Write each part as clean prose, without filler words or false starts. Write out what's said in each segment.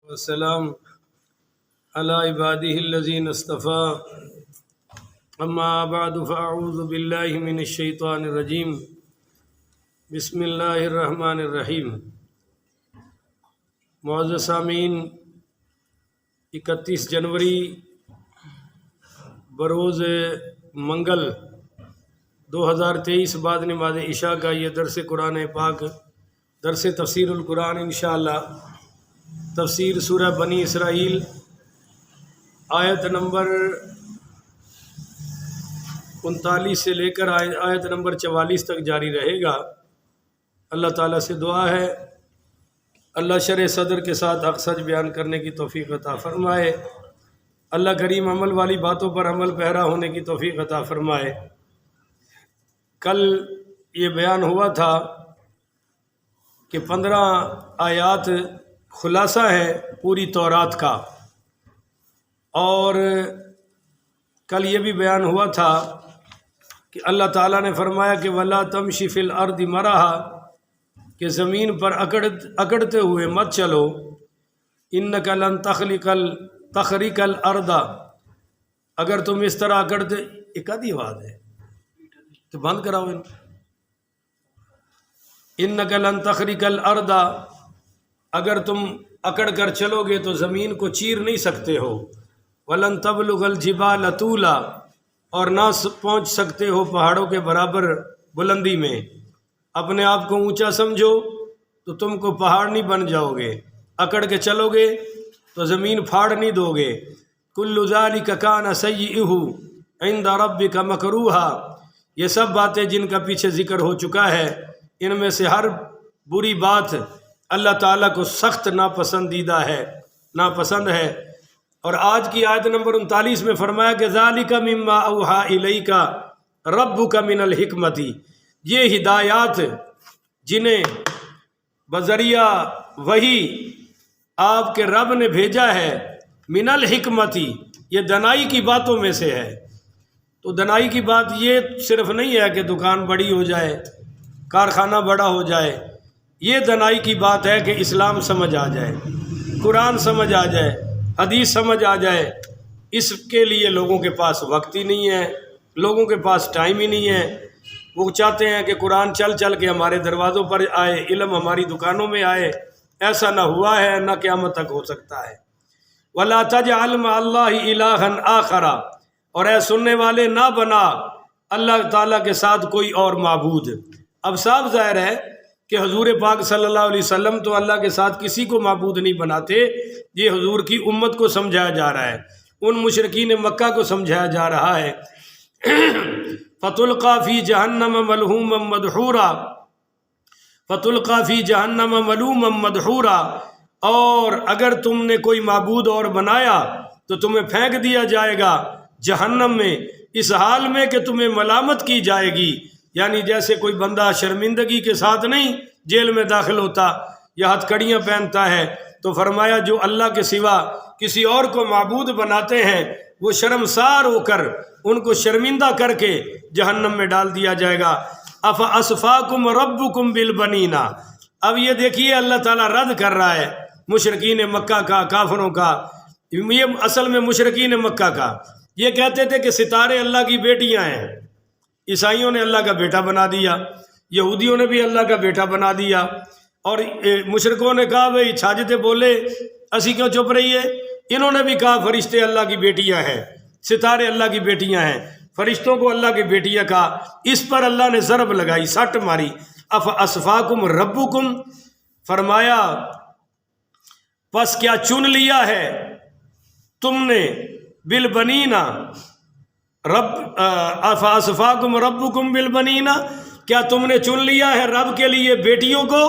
والسلام على عباده الذين اصطفى اما بعد فاعوذ بالله من الشیطان الرجیم بسم اللہ الرحمن الرحیم۔ معزز سامعین، 31 جنوری بروز منگل 2023 بعد نماز عشاء کا یہ درس قرآن پاک، درس تفسیر القرآن انشاءاللہ تفسیر سورہ بنی اسرائیل آیت نمبر 39 سے لے کر آیت نمبر 44 تک جاری رہے گا۔ اللہ تعالیٰ سے دعا ہے اللہ شرح صدر کے ساتھ حق سچ بیان کرنے کی توفیق عطا فرمائے، اللہ کریم عمل والی باتوں پر عمل پیرا ہونے کی توفیق عطا فرمائے۔ کل یہ بیان ہوا تھا کہ 15 آیات خلاصہ ہے پوری تورات کا، اور کل یہ بھی بیان ہوا تھا کہ اللہ تعالیٰ نے فرمایا کہ وَلَا تَمْشِ فِي الْأَرْضِ مَرَحًا، کہ زمین پر اکڑتے ہوئے مت چلو، اِنَّكَ لَن تَخْرِقَ الْأَرْضَ، اگر تم اس طرح اکڑتے، ایک آدھی آواز ہے تو بند کراؤ، اِنَّكَ لَن تَخْرِقَ الْأَرْضَ، اگر تم اکڑ کر چلو گے تو زمین کو چیر نہیں سکتے ہو، وَلَن تَبْلُغَ الْجِبَالَ طُولًا، اور نہ پہنچ سکتے ہو پہاڑوں کے برابر بلندی میں۔ اپنے آپ کو اونچا سمجھو تو تم کو پہاڑ نہیں بن جاؤ گے، اکڑ کے چلو گے تو زمین پھاڑ نہیں دو گے۔ كُلُّ ذَلِكَ كَانَ سَيِّئُهُ عِندَ رَبِّكَ مَكْرُوهًا، یہ سب باتیں جن کا پیچھے ذکر ہو چکا ہے، ان میں سے ہر بری بات اللہ تعالیٰ کو سخت ناپسندیدہ ہے، ناپسند ہے۔ اور آج کی آیت نمبر 39 میں فرمایا کہ ذَلِكَ مِمَّا أَوْحَىٰ إِلَيْكَ رَبُّكَ مِنَ الْحِكْمَةِ، یہ ہدایات جنہیں بذریعہ وحی آپ کے رب نے بھیجا ہے، من الحکمت، یہ دنائی کی باتوں میں سے ہے۔ تو دنائی کی بات یہ صرف نہیں ہے کہ دکان بڑی ہو جائے، کارخانہ بڑا ہو جائے، یہ دنائی کی بات ہے کہ اسلام سمجھ آ جائے، قرآن سمجھ آ جائے، حدیث سمجھ آ جائے۔ اس کے لیے لوگوں کے پاس وقت ہی نہیں ہے، لوگوں کے پاس ٹائم ہی نہیں ہے۔ وہ چاہتے ہیں کہ قرآن چل چل کے ہمارے دروازوں پر آئے، علم ہماری دکانوں میں آئے، ایسا نہ ہوا ہے، نہ قیامت تک ہو سکتا ہے۔ وَلَا تَجْعَلْ مَعَ اللَّهِ إِلَٰهًا آخَرَ، اور اے سننے والے نہ بنا اللہ تعالیٰ کے ساتھ کوئی اور معبود۔ اب صاف ظاہر ہے کہ حضور پاک صلی اللہ علیہ وسلم تو اللہ کے ساتھ کسی کو معبود نہیں بناتے، یہ حضور کی امت کو سمجھایا جا رہا ہے، ان مشرکین مکہ کو سمجھایا جا رہا ہے۔ فَتُلْقَىٰ فِي جَهَنَّمَ مَلْعُونًا مَدْحُورًا، فَتُلْقَىٰ فِي جَهَنَّمَ مَلْعُونًا مَدْحُورًا، اور اگر تم نے کوئی معبود اور بنایا تو تمہیں پھینک دیا جائے گا جہنم میں، اس حال میں کہ تمہیں ملامت کی جائے گی، یعنی جیسے کوئی بندہ شرمندگی کے ساتھ نہیں جیل میں داخل ہوتا یا ہتھ کڑیاں پہنتا ہے، تو فرمایا جو اللہ کے سوا کسی اور کو معبود بناتے ہیں وہ شرمسار ہو کر ان کو شرمندہ کر کے جہنم میں ڈال دیا جائے گا۔ اَفَأَصْفَاكُمْ رَبُّكُمْ بِالْبَنِينَ، اب یہ دیکھیے اللہ تعالیٰ رد کر رہا ہے مشرکین مکہ کا، کافروں کا۔ یہ اصل میں مشرکین مکہ کا یہ کہتے تھے کہ ستارے اللہ کی بیٹیاں ہیں، عیسائیوں نے اللہ کا بیٹا بنا دیا، یہودیوں نے بھی اللہ کا بیٹا بنا دیا، اور مشرکوں نے کہا بھئی چھاجتے بولے اسی کیوں چپ رہی ہے، انہوں نے بھی کہا فرشتے اللہ کی بیٹیاں ہیں، ستارے اللہ کی بیٹیاں ہیں، فرشتوں کو اللہ کی بیٹیاں کہا۔ اس پر اللہ نے ضرب لگائی، سٹ ماری، اَفَأَصْفَاكُمْ رَبُّكُمْ، فرمایا پس کیا چن لیا ہے تم نے، بالبنین، اَفَأَصْفَاكُمْ رَبُّكُمْ بِالْبَنِينَ، کیا تم نے چن لیا ہے رب کے لیے بیٹیوں کو،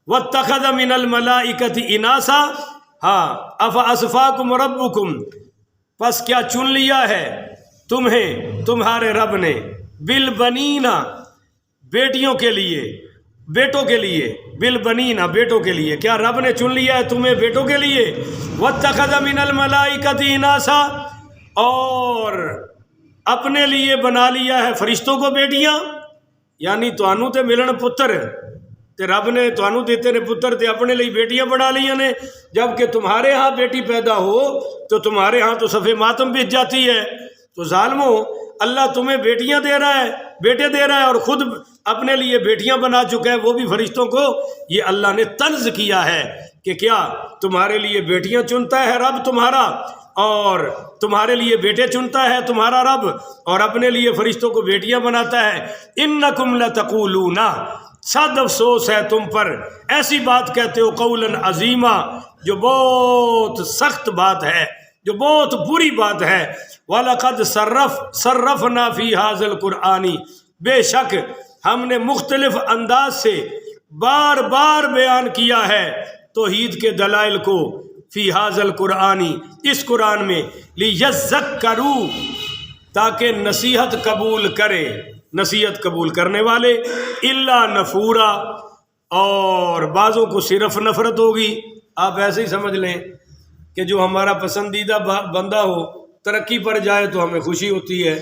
وَاتَّخَذَ مِنَ الْمَلَائِكَةِ إِنَاثًا، ہاں اَفَأَصْفَاكُمْ رَبُّكُمْ، پس کیا چن لیا ہے تمہیں تمہارے رب نے، بالبنین، بیٹیوں کے لیے، بیٹوں کے لیے، بالبنین، بیٹوں کے لیے، کیا رب نے چن لیا ہے تمہیں بیٹوں کے لیے، وَاتَّخَذَ مِنَ الْمَلَائِكَةِ إِنَاثًا، اور اپنے لیے بنا لیا ہے فرشتوں کو بیٹیاں، یعنی توانوں تے ملن پتر، تے رب نے تانوں دیتے نے پتر تے اپنے لیے بیٹیاں بنا لیاں نے، جب کہ تمہارے ہاں بیٹی پیدا ہو تو تمہارے ہاں تو صفے ماتم بیت جاتی ہے۔ تو ظالمو، اللہ تمہیں بیٹیاں دے رہا ہے، بیٹے دے رہا ہے، اور خود اپنے لیے بیٹیاں بنا چکا ہے، وہ بھی فرشتوں کو۔ یہ اللہ نے طنز کیا ہے کہ کیا تمہارے لیے بیٹیاں چنتا ہے رب تمہارا، اور تمہارے لیے بیٹے چنتا ہے تمہارا رب، اور اپنے لیے فرشتوں کو بیٹیاں بناتا ہے۔ انکم لتقولون، صد افسوس ہے تم پر، ایسی بات کہتے ہو، قولا عظیما، جو بہت سخت بات ہے، جو بہت بری بات ہے۔ وَلَقَدْ صَرَّفْنَا فِي هَذَا الْقُرْآنِ، بے شک ہم نے مختلف انداز سے بار بار بیان کیا ہے توحید کے دلائل کو، فی هَذَا الْقُرْآنِ، اس قرآن میں، لِيَذَّكَّرُوا، تاکہ نصیحت قبول کرے، نصیحت قبول کرنے والے، الا نفورا، اور بعضوں کو صرف نفرت ہوگی۔ آپ ایسے ہی سمجھ لیں کہ جو ہمارا پسندیدہ بندہ ہو ترقی پر جائے تو ہمیں خوشی ہوتی ہے،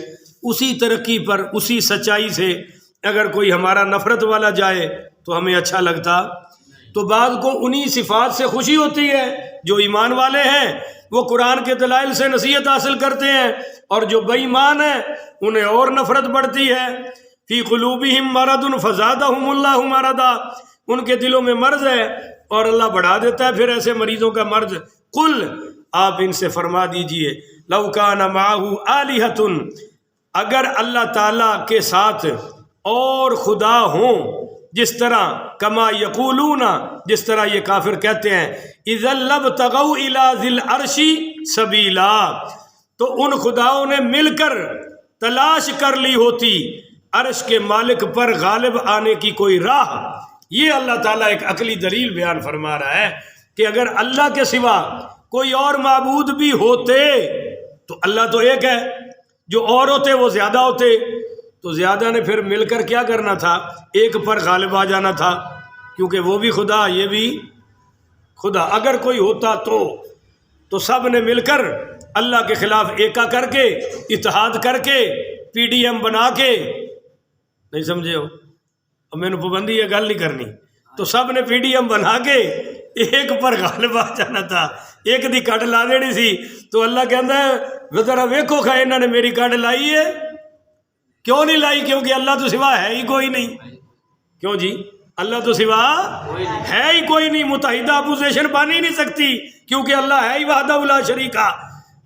اسی ترقی پر، اسی سچائی سے اگر کوئی ہمارا نفرت والا جائے تو ہمیں اچھا لگتا۔ تو بعض کو انہی صفات سے خوشی ہوتی ہے، جو ایمان والے ہیں وہ قرآن کے دلائل سے نصیحت حاصل کرتے ہیں، اور جو بے ایمان ہیں انہیں اور نفرت بڑھتی ہے۔ فی قلوبہم مرض فزادہم اللہ مرضا، ان کے دلوں میں مرض ہے اور اللہ بڑھا دیتا ہے پھر ایسے مریضوں کا مرض۔ قل، آپ ان سے فرما دیجئے، لو کان معہ آلہۃ، اگر اللہ تعالیٰ کے ساتھ اور خدا ہوں، جس طرح کما یقولون، جس طرح یہ کافر کہتے ہیں، اذا لابتغوا الی ذی العرش سبیلا، تو ان خداؤں نے مل کر تلاش کر لی ہوتی عرش کے مالک پر غالب آنے کی کوئی راہ۔ یہ اللہ تعالیٰ ایک عقلی دلیل بیان فرما رہا ہے کہ اگر اللہ کے سوا کوئی اور معبود بھی ہوتے تو اللہ تو ایک ہے، جو اور ہوتے وہ زیادہ ہوتے، تو زیادہ نے پھر مل کر کیا کرنا تھا؟ ایک پر غالب آ جانا تھا، کیونکہ وہ بھی خدا، یہ بھی خدا۔ اگر کوئی ہوتا تو سب نے مل کر اللہ کے خلاف ایکا کر کے، اتحاد کر کے، پی ڈی ایم بنا کے، نہیں سمجھے ہو، اب میں نے پابندی یہ گل نہیں کرنی، تو سب نے پی ڈی ایم بنا کے ایک پر غالب آ جانا تھا، ایک دی کٹ لا دینی سی۔ تو اللہ کہتا ہے ذرا ویکھو کھا انہوں نے میری کٹ لائی ہے، کیوں نہیں لائی؟ کیونکہ اللہ تو سوا ہے ہی کوئی نہیں۔ کیوں جی؟ اللہ تو سوا ہے ہی کوئی نہیں، متحدہ اپوزیشن بن ہی نہیں سکتی، کیونکہ اللہ ہے ہی وحدہ لا شریک،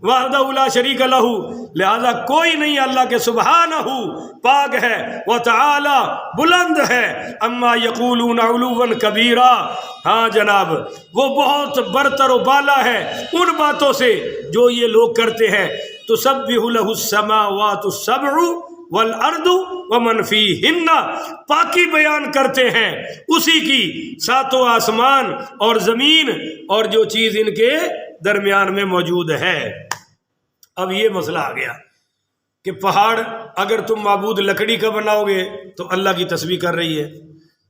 وحدہ لا شریک لہ، لہذا کوئی نہیں اللہ کے سبحانہ پاک ہے، وتعالی بلند ہے، اما یقولون علوا کبیرا، ہاں جناب وہ بہت برتر و بالا ہے ان باتوں سے جو یہ لوگ کرتے ہیں۔ تسبح لہ السماوات السبع والارض ومن فیہن، پاکی بیان کرتے ہیں اسی کی ساتوں آسمان اور زمین اور جو چیز ان کے درمیان میں موجود ہے۔ اب یہ مسئلہ آ گیا کہ پہاڑ اگر تم معبود لکڑی کا بناؤ گے تو اللہ کی تسبیح کر رہی ہے،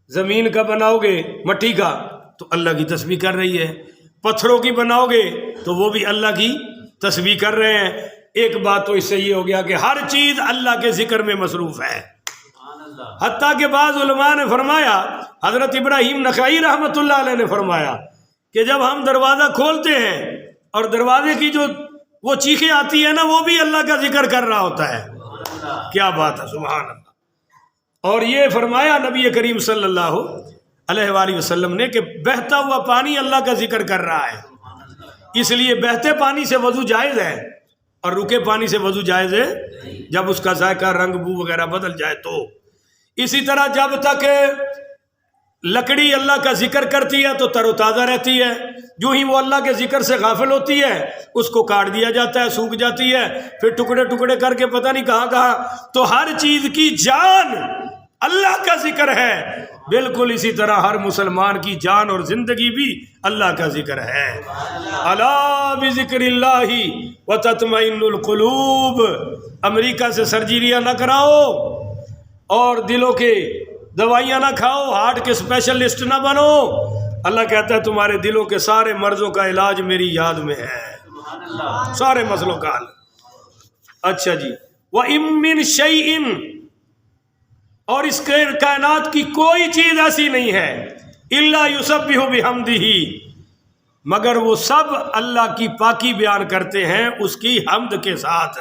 زمین کا بناؤ گے مٹی کا تو اللہ کی تسبیح کر رہی ہے، پتھروں کی بناؤ گے تو وہ بھی اللہ کی تسبیح کر رہے ہیں۔ ایک بات تو اس سے یہ ہو گیا کہ ہر چیز اللہ کے ذکر میں مصروف ہے، حتیٰ کہ بعض علماء نے فرمایا، حضرت ابراہیم نخعی رحمۃ اللہ علیہ نے فرمایا کہ جب ہم دروازہ کھولتے ہیں اور دروازے کی جو وہ چیخیں آتی ہے نا، وہ بھی اللہ کا ذکر کر رہا ہوتا ہے۔ کیا بات ہے، سبحان اللہ۔ اور یہ فرمایا نبی کریم صلی اللہ علیہ وآلہ وسلم نے کہ بہتا ہوا پانی اللہ کا ذکر کر رہا ہے، اس لیے بہتے پانی سے وضو جائز ہے اور رکے پانی سے وضو جائز ہے جب اس کا ذائقہ، رنگ، بو وغیرہ بدل جائے تو۔ اسی طرح جب تک لکڑی اللہ کا ذکر کرتی ہے تو تر و تازہ رہتی ہے، جو ہی وہ اللہ کے ذکر سے غافل ہوتی ہے اس کو کاٹ دیا جاتا ہے، سوکھ جاتی ہے، پھر ٹکڑے ٹکڑے کر کے پتہ نہیں کہاں کہاں۔ تو ہر چیز کی جان اللہ کا ذکر ہے، بالکل اسی طرح ہر مسلمان کی جان اور زندگی بھی اللہ کا ذکر ہے۔ الا بذکر اللہ وتطمئن القلوب، امریکہ سے سرجریاں نہ کراؤ اور دلوں کے دوائیاں نہ کھاؤ، ہارٹ کے اسپیشلسٹ نہ بنو، اللہ کہتا ہے تمہارے دلوں کے سارے مرضوں کا علاج میری یاد میں ہے، سارے مسئلوں کا حل۔ اچھا جی، وَإِن مِّن شَيْءٍ، اور اس کائنات کی کوئی چیز ایسی نہیں ہے الا یسبح بحمدہ، مگر وہ سب اللہ کی پاکی بیان کرتے ہیں اس کی حمد کے ساتھ،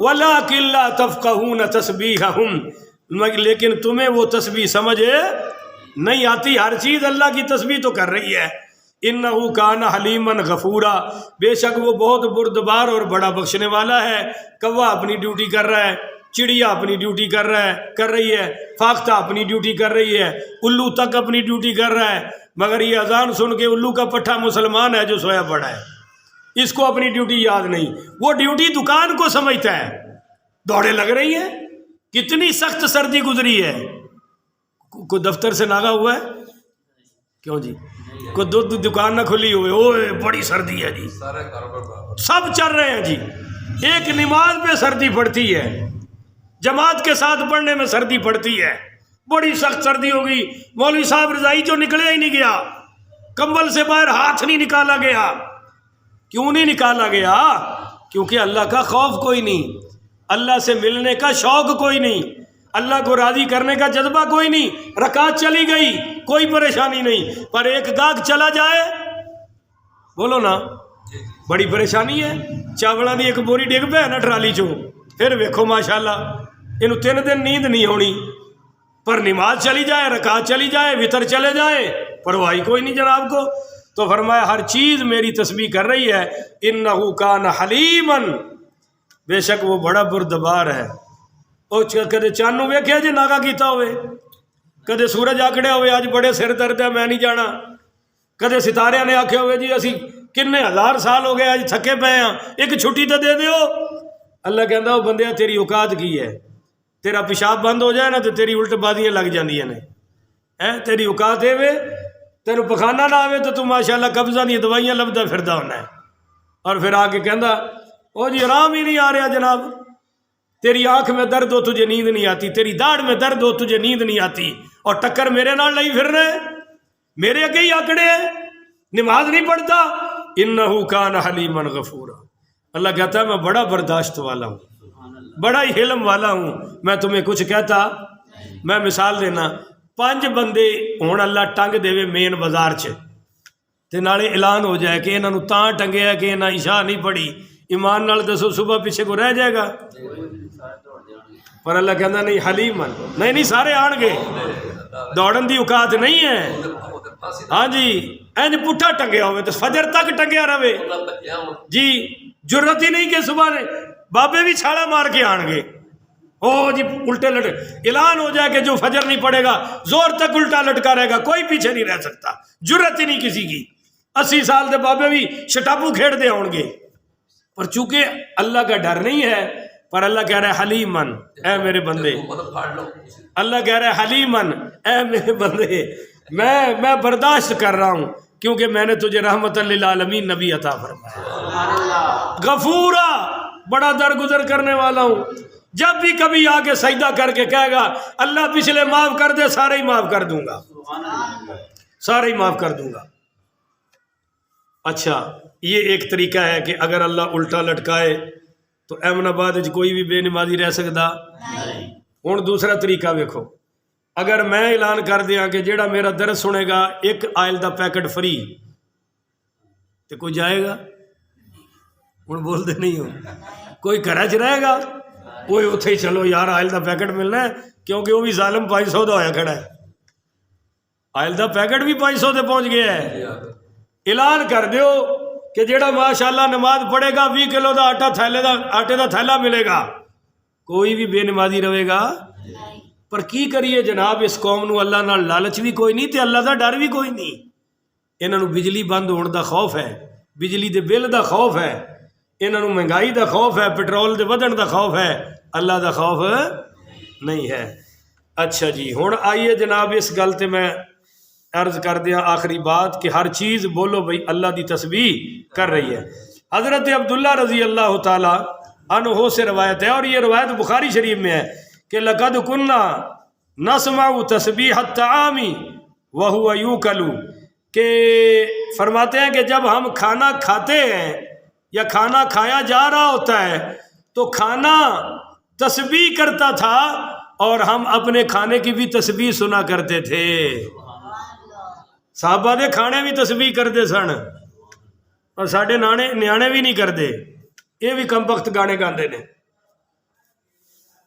وَلَٰكِن لَّا تَفْقَهُونَ تَسْبِيحَهُمْ، لیکن تمہیں وہ تسبیح سمجھ نہیں آتی۔ ہر چیز اللہ کی تسبیح تو کر رہی ہے۔ اِنَّهُ كَانَ حَلِيمًا غَفُورًا، بے شک وہ بہت بردبار اور بڑا بخشنے والا ہے۔ کوا اپنی ڈیوٹی کر رہا ہے، چڑیا اپنی ڈیوٹی کر رہی ہے، فاختہ اپنی ڈیوٹی کر رہی ہے، الو تک اپنی ڈیوٹی کر رہا ہے، مگر یہ اذان سن کے الو کا پٹھا مسلمان ہے جو سویا پڑا ہے، اس کو اپنی ڈیوٹی یاد نہیں، وہ ڈیوٹی دکان کو سمجھتا ہے۔ دوڑے لگ رہی ہیں، کتنی سخت سردی گزری ہے، کوئی دفتر سے ناغا ہوا ہے کیوں جی؟ کوئی دکان نہ کھلی ہوئے، اوے بڑی سردی ہے جی، سب چل رہے ہیں جی۔ ایک نماز پہ سردی پڑتی ہے، جماعت کے ساتھ پڑھنے میں سردی پڑتی ہے، بڑی سخت سردی ہوگی، مولوی صاحب رضائی جو نکلے ہی نہیں گیا، کمبل سے باہر ہاتھ نہیں نکالا گیا۔ کیوں نہیں نکالا گیا؟ کیونکہ اللہ کا خوف کوئی نہیں، اللہ سے ملنے کا شوق کوئی نہیں، اللہ کو راضی کرنے کا جذبہ کوئی نہیں۔ رکعت چلی گئی کوئی پریشانی نہیں، پر ایک گاہک چلا جائے، بولو نا، بڑی پریشانی ہے۔ چاوڑا دی ایک بوری ڈگ پہ نا ٹرالی چوں، پھر ویکھو ماشاءاللہ انہوں 3 دن نیند نہیں ہونی، پر نماز چلی جائے، رکعت چلی جائے، وطر چلے جائے، پرواہی کوئی نہیں جناب کو۔ تو فرمایا ہر چیز میری تسبیح کر رہی ہے۔ انہ کان حلیما، بے شک وہ بڑا بردبار ہے۔ اور کدے چانو ویکھیا جی ناگا کیتا ہوئے، کدے سورج آکڑیا ہوئے اج بڑے سر درد ہے میں نہیں جانا، کدے ستارے نے آکھے ہوئے جی اسی کنے ہزار سال ہو گئے اج تھکے پے ہیں، ایک چھٹی تو دے دیو۔ اللہ کہندا وہ بندیا تیری اوقات کی ہے، تیرا پیشاب بند ہو جائے نا تو تیری الٹ بازیاں لگ جاندیاں نے، تیری اوقات ہے وے، تینوں پخانہ نہ آوے تو تو ماشاءاللہ قبضہ دی دوائیاں لبدا پھردا ہونا ہے۔ اور پھر آ کے کہندا او جی آرام ہی نہیں آ رہا جناب، تیری آنکھ میں درد ہو تجھے نیند نہیں آتی، تیری داڑھ میں درد ہو تجھے نیند نہیں آتی، اور ٹکر میرے نال نہیں پھر رہے، میرے اگے ہی آکڑے ہیں، نماز نہیں پڑھتا۔ انہ کان حلیما غفورا، اللہ کہتا ہے میں بڑا برداشت والا ہوں، بڑا ہی حلم والا ہوں۔ میں تمہیں کچھ کہتا، میں مثال دینا، 5 بندے ہون اللہ ٹنگ دے مین بازار چ تے نالے اعلان ہو جائے کہ انہاں نوں تاں ٹنگیا کہ انہاں عشاء نہیں پڑھی، ایمان نال دسو صبح پیچھے کو رہ جائے گا؟ پر اللہ کہندا نہیں حلیما، نہیں سارے آن گے، دوڑن دی اوقات نہیں ہے۔ ہاں جی اینج پٹھا ٹنگیا ہوئے تو فجر تک ٹنگیا رہے جی، جرت ہی نہیں کہ صبح نے بابے بھی چھاڑا مار کے آن گے، او جی الٹے لٹ اعلان ہو جائے کہ جو فجر نہیں پڑے گا زور تک الٹا لٹکا رہے گا، کوئی پیچھے نہیں رہ سکتا، جرت ہی نہیں کسی کی۔ 80 سال دے بابے بھی شٹاپو کھیڑ دے ہون گے، پر چونکہ اللہ کا ڈر نہیں ہے، پر اللہ کہہ رہا ہے حلیمن، اے میرے بندے، اللہ کہہ رہا ہے حلیمن، اے میرے بندے میں برداشت کر رہا ہوں کیونکہ میں نے تجھے رحمت للعالمین نبی عطا فرمایا۔ غفورا، بڑا درگزر کرنے والا ہوں، جب بھی کبھی آگے سجدہ کر کے کہے گا اللہ پچھلے معاف کر دے، سارے ہی معاف کر دوں گا، سارے ہی معاف کر دوں گا۔ اچھا یہ ایک طریقہ ہے کہ اگر اللہ الٹا لٹکائے تو احمد آباد کوئی بھی بے نمازی رہ سکتا۔ ہوں دوسرا طریقہ ویکھو، اگر میں اعلان کر دیاں کہ جیڑا میرا درس سنے گا 1 آئل دا پیکٹ فری، تو کوئی جائے گا؟ ہوں بول دے نہیں ہو، کوئی گھر چ رہے گا؟ کوئی اتھے ہی چلو یار آئل دا پیکٹ ملنا ہے، کیونکہ وہ بھی ظالم 500 دا ہویا کھڑا ہے، آئل دا پیکٹ بھی 500 دے پہنچ گیا ہے۔ اعلان کر دیو کہ جیڑا ماشاءاللہ نماز پڑھے گا 20 کلو دا آٹے دا تھیلا ملے گا، کوئی بھی بے نمازی رہے گا۔ پر کی کریے جناب، اس قوم نو اللہ نال لالچ بھی کوئی نہیں تے اللہ دا ڈر بھی کوئی نہیں، انہاں نو بجلی بند ہون دا خوف ہے، بجلی دے بل دا خوف ہے، انہاں نو مہنگائی دا خوف ہے، پیٹرول دے ودن دا خوف ہے، اللہ دا خوف نہیں ہے۔ اچھا جی ہن آئیے جناب اس گل تے میں عرض کر دیا آخری بات کہ ہر چیز بولو بھئی اللہ دی تسبیح کر رہی ہے۔ حضرت عبداللہ رضی اللہ تعالی عنہ سے روایت ہے، اور یہ روایت بخاری شریف میں ہے کہ لقد کنا نسمع تسبیح الطعام وهو یوکل، کہ فرماتے ہیں کہ جب ہم کھانا کھاتے ہیں یا کھانا کھایا جا رہا ہوتا ہے تو کھانا تسبیح کرتا تھا اور ہم اپنے کھانے کی بھی تسبیح سنا کرتے تھے. صحابہ دے کھانے بھی تسبیح کرتے سن اور ساڈے نیانے بھی نہیں کرتے. یہ بھی کم وقت گانے گاندے نے.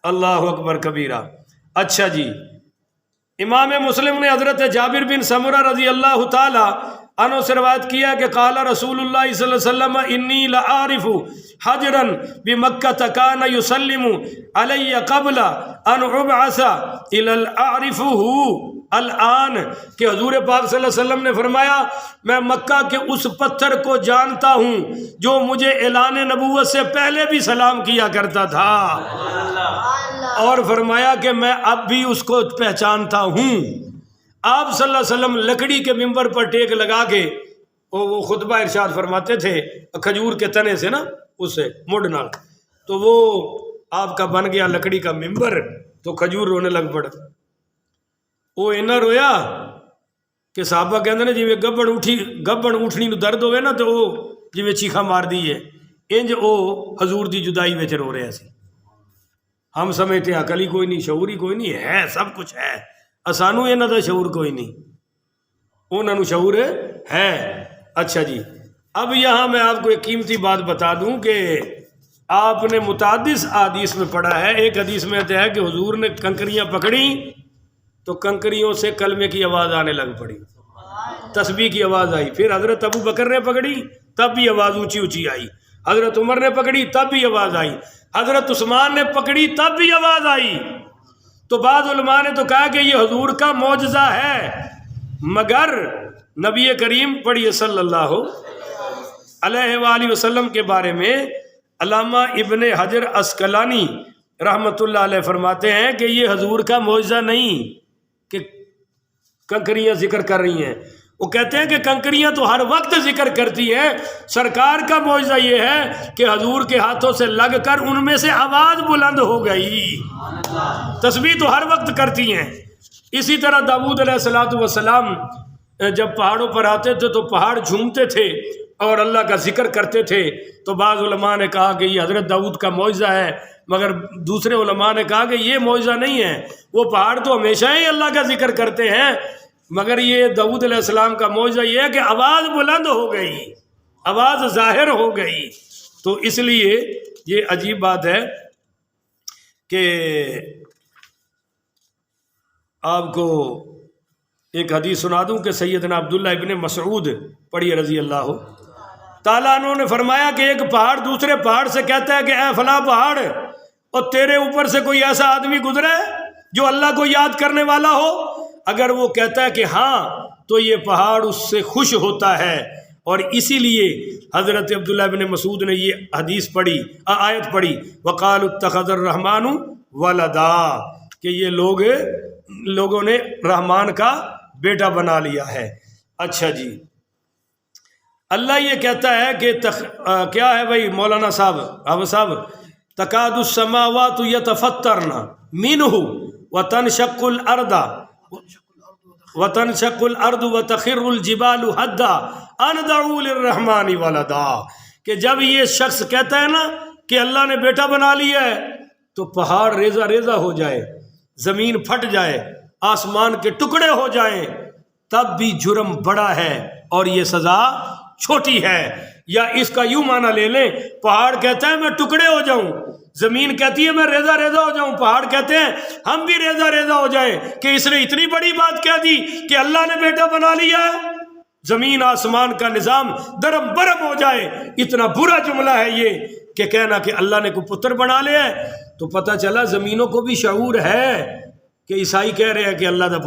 اللہ اکبر کبیرہ. اچھا جی، امام مسلم نے حضرت جابر بن سمرہ رضی اللہ تعالی عنہ سے روایت کیا کہ قال رسول اللہ صلی اللہ علیہ وسلم انی لعارف حجرا بمکہ کان یسلم علی قبل ان ابعث الی اعرفہ الان، کہ حضور پاک صلی اللہ علیہ وسلم نے فرمایا میں مکہ کے اس پتھر کو جانتا ہوں جو مجھے اعلان نبوت سے پہلے بھی سلام کیا کرتا تھا، اور فرمایا کہ میں اب بھی اس کو پہچانتا ہوں. آپ صلی اللہ علیہ وسلم لکڑی کے ممبر پر ٹیک لگا کے وہ خطبہ ارشاد فرماتے تھے کھجور کے تنے سے نا، اس سے مڈ نال، تو وہ آپ کا بن گیا لکڑی کا ممبر. تو کھجور رونے لگ پڑ. وہ اینا رویا کہ صحابہ کہندے نے جویں گبن اٹھنی نو درد ہوئے نا تو وہ جویں چیخا مار دی ہے، انج او حضور دی جدائی وچ رو رہا سی. ہم سمجھتے ہیں عقل ہی کوئی نہیں، شعور ہی کوئی نہیں ہے، سب کچھ ہے. سانو انہاں دا شعور کوئی نہیں، انہاں نو شعور ہے. اچھا جی، اب یہاں میں آپ کو ایک قیمتی بات بتا دوں کہ آپ نے متعدد احادیث میں پڑھا ہے. ایک حدیث میں آتا ہے کہ حضور نے کنکریاں پکڑی تو کنکریوں سے کلمے کی آواز آنے لگ پڑی، تسبیح کی آواز آئی. پھر حضرت ابو بکر نے پکڑی تب بھی آواز اونچی اونچی آئی، حضرت عمر نے پکڑی تب بھی آواز آئی، حضرت عثمان نے پکڑی تب بھی آواز آئی. تو بعض علماء نے تو کہا کہ یہ حضور کا معجزہ ہے، مگر نبی کریم پڑھیے صلی اللہ علیہ وآلہ وسلم کے بارے میں علامہ ابن حجر عسقلانی رحمۃ اللہ علیہ فرماتے ہیں کہ یہ حضور کا معجزہ نہیں کہ کنکریاں ذکر کر رہی ہیں. وہ کہتے ہیں کہ کنکریاں تو ہر وقت ذکر کرتی ہیں، سرکار کا معجزہ یہ ہے کہ حضور کے ہاتھوں سے لگ کر ان میں سے آواز بلند ہو گئی. تسبیح تو ہر وقت کرتی ہیں. اسی طرح داؤد علیہ الصلوۃ والسلام جب پہاڑوں پر آتے تھے تو پہاڑ جھومتے تھے اور اللہ کا ذکر کرتے تھے. تو بعض علماء نے کہا کہ یہ حضرت داؤد کا معجزہ ہے، مگر دوسرے علماء نے کہا کہ یہ معجزہ نہیں ہے، وہ پہاڑ تو ہمیشہ ہی اللہ کا ذکر کرتے ہیں، مگر یہ داؤد علیہ السلام کا معجزہ یہ ہے کہ آواز بلند ہو گئی، آواز ظاہر ہو گئی. تو اس لیے یہ عجیب بات ہے کہ آپ کو ایک حدیث سنا دوں کہ سیدنا عبداللہ ابن مسعود پڑھیے رضی اللہ تعالیٰ عنہ نے فرمایا کہ ایک پہاڑ دوسرے پہاڑ سے کہتا ہے کہ اے فلاں پہاڑ، اور تیرے اوپر سے کوئی ایسا آدمی گزرے جو اللہ کو یاد کرنے والا ہو؟ اگر وہ کہتا ہے کہ ہاں تو یہ پہاڑ اس سے خوش ہوتا ہے. اور اسی لیے حضرت عبداللہ بن مسعود نے یہ حدیث پڑھی، آیت پڑھی وقالوا اتخذ الرحمن ولدا، کہ یہ لوگوں نے رحمان کا بیٹا بنا لیا ہے. اچھا جی، اللہ یہ کہتا ہے کہ کیا ہے بھائی مولانا صاحب تکاد السماوات یتفطرن منہ وتنشق الارض وتخر الجبال حدا ان دعوا للرحمن ولدا، کہ جب یہ شخص کہتا ہے نا کہ اللہ نے بیٹا بنا لیا ہے تو پہاڑ ریزہ ریزہ ہو جائے، زمین پھٹ جائے، آسمان کے ٹکڑے ہو جائیں، تب بھی جرم بڑا ہے اور یہ سزا چھوٹی ہے. یا اس کا یوں معنی لے لیں، پہاڑ کہتا ہے میں ٹکڑے ہو جاؤں، زمین کہتی ہے میں ریزہ ریزہ ہو جاؤں، پہاڑ کہتے ہیں ہم بھی ریزہ ریزہ ہو جائیں کہ اس نے اتنی بڑی بات کہہ دی کہ اللہ نے بیٹا بنا لیا ہے. زمین آسمان کا نظام درم برم ہو جائے، اتنا برا جملہ ہے یہ کہ کہنا کہ اللہ نے کوئی پتر بنا لیا ہے. تو پتہ چلا زمینوں کو بھی شعور ہے کہ عیسائی کہہ رہے ہیں کہ اللہ نے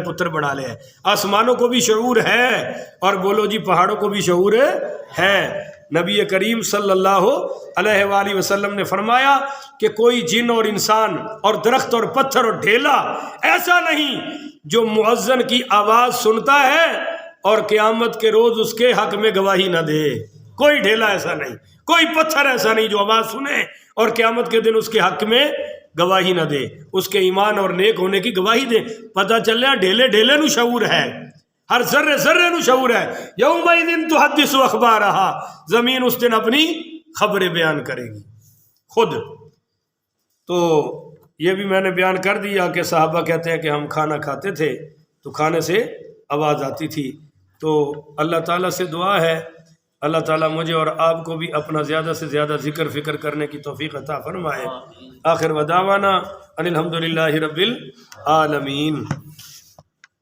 پتر بنا لیا ہے، آسمانوں کو بھی شعور ہے، اور بولو جی پہاڑوں کو بھی شعور ہے. نبی کریم صلی اللہ علیہ وآلہ وسلم نے فرمایا کہ کوئی جن اور انسان اور درخت اور پتھر اور ڈھیلا ایسا نہیں جو مؤذن کی آواز سنتا ہے اور قیامت کے روز اس کے حق میں گواہی نہ دے. کوئی ڈھیلا ایسا نہیں، کوئی پتھر ایسا نہیں جو آواز سنے اور قیامت کے دن اس کے حق میں گواہی نہ دے، اس کے ایمان اور نیک ہونے کی گواہی دے. پتہ چلیا ڈھیلے نو شعور ہے، ہر ذرے نو شعور ہے. یومئذ تحدث اخبارہا، زمین اس دن اپنی خبریں بیان کرے گی خود. تو یہ بھی میں نے بیان کر دیا کہ صحابہ کہتے ہیں کہ ہم کھانا کھاتے تھے تو کھانے سے آواز آتی تھی. تو اللہ تعالیٰ سے دعا ہے اللہ تعالیٰ مجھے اور آپ کو بھی اپنا زیادہ سے زیادہ ذکر فکر کرنے کی توفیق عطا فرمائے. آخر ودعوانا ان الحمدللہ رب العالمین.